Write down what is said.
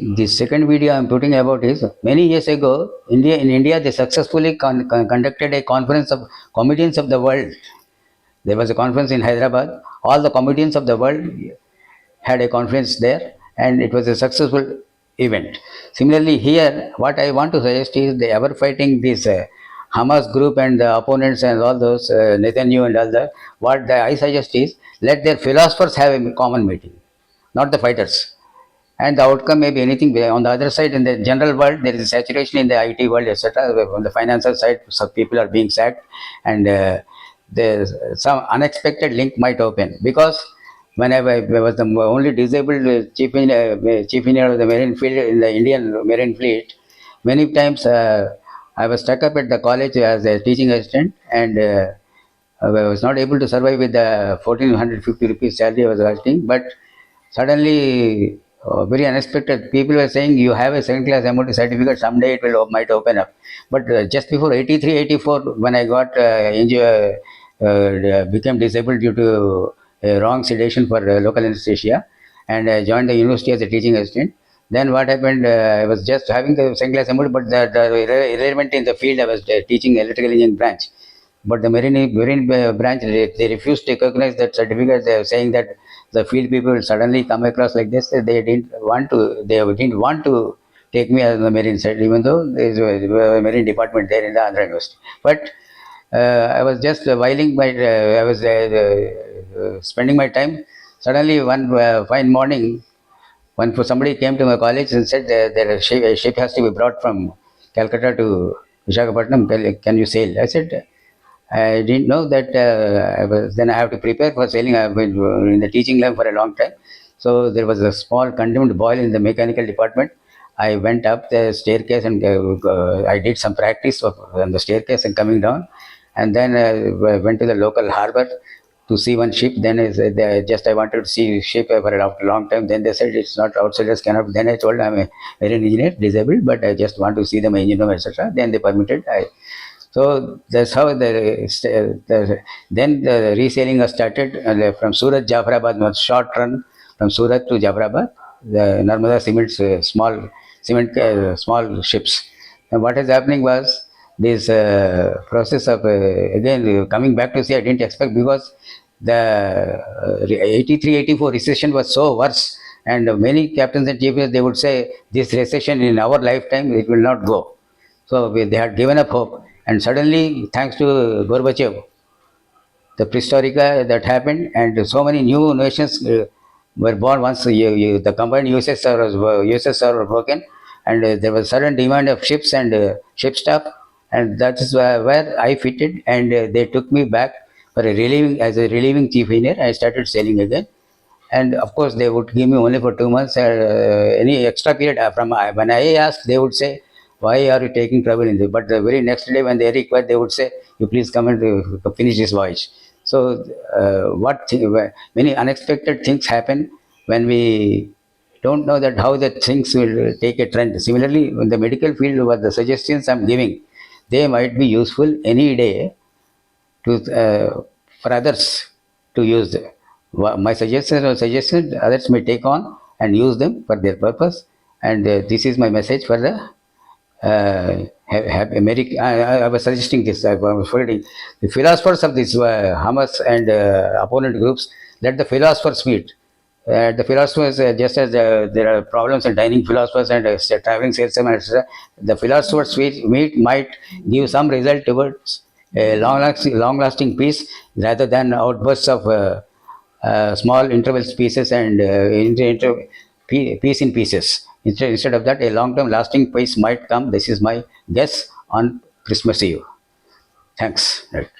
The second video I am putting about is many years ago, in India, they successfully conducted a conference of comedians of the world. There was a conference in Hyderabad. All the comedians of the world had a conference there, and it was a successful event. Similarly, here, what I want to suggest is the ever fighting this Hamas group and the opponents and all those Netanyahu and all that. What I suggest is let their philosophers have a common meeting, not the fighters, and the outcome may be anything. On the other side, in the general world, there is a saturation in the IT world, etc. On the financial side, some people are being sacked, and there's some unexpected link might open because when I was the only disabled chief engineer of the marine field in the Indian Marine Fleet, many times I was stuck up at the college as a teaching assistant, and I was not able to survive with the 1450 rupees salary I was asking, but suddenly, very unexpected, people were saying you have a second class MOT certificate, someday it will might open up. But just before 83, 84, when I got became disabled due to wrong sedation for local anesthesia, and I joined the university as a teaching assistant. Then what happened? I was just having the second class MOT, but the irrelevant in the field I was teaching electrical engineering branch. But the marine branch, they refused to recognize that certificate. They are saying that the field people will suddenly come across like this. They didn't want to take me as the marine side, even though there is a marine department there in the Andhra University. But I was just I was spending my time. Suddenly, one fine morning, somebody came to my college and said that a ship has to be brought from Calcutta to Visakhapatnam. Can you sail? I said, I didn't know that then I have to prepare for sailing. I have been in the teaching line for a long time. So there was a small condemned boil in the mechanical department. I went up the staircase and I did some practice on the staircase and coming down. And then I went to the local harbor to see one ship. Then I wanted to see ship for a long time. Then they said it's not outsiders cannot. Then I told I'm a marine engineer, disabled, but I just want to see them engineer, etc. Then they permitted. So that's how then the reselling was started from Surat, Jafarabad, was short run from Surat to Jafarabad. The Narmada Cements, small ships. And what is happening was this process of again coming back to sea. I didn't expect because the 83, 84 recession was so worse, and many captains and chiefs they would say this recession in our lifetime it will not go. So they had given up hope. And suddenly, thanks to Gorbachev, the perestroika that happened, and so many new nations were born once the combined USSR were broken, and there was sudden demand of ships and ship stuff, and that is where I fitted, and they took me back for as a relieving chief engineer. I started sailing again, and of course they would give me only for 2 months. Any extra period from when I asked, they would say, why are you taking trouble in this? But the very next day when they required, they would say, you please come and finish this voyage. So many unexpected things happen when we don't know that how the things will take a trend. Similarly, in the medical field, what the suggestions I'm giving, they might be useful any day to for others to use them. My suggestions or suggestions others may take on and use them for their purpose. And this is my message for the American. I was suggesting this. I was forgetting the philosophers of this Hamas and opponent groups. Let the philosophers meet. The philosophers, just as there are problems in dining philosophers and traveling salesmen, etc., the philosophers meet might give some result towards a long-lasting peace rather than outbursts of small interval pieces and peace in pieces. Instead of that, a long-term lasting peace might come. This is my guess on Christmas Eve. Thanks. Right.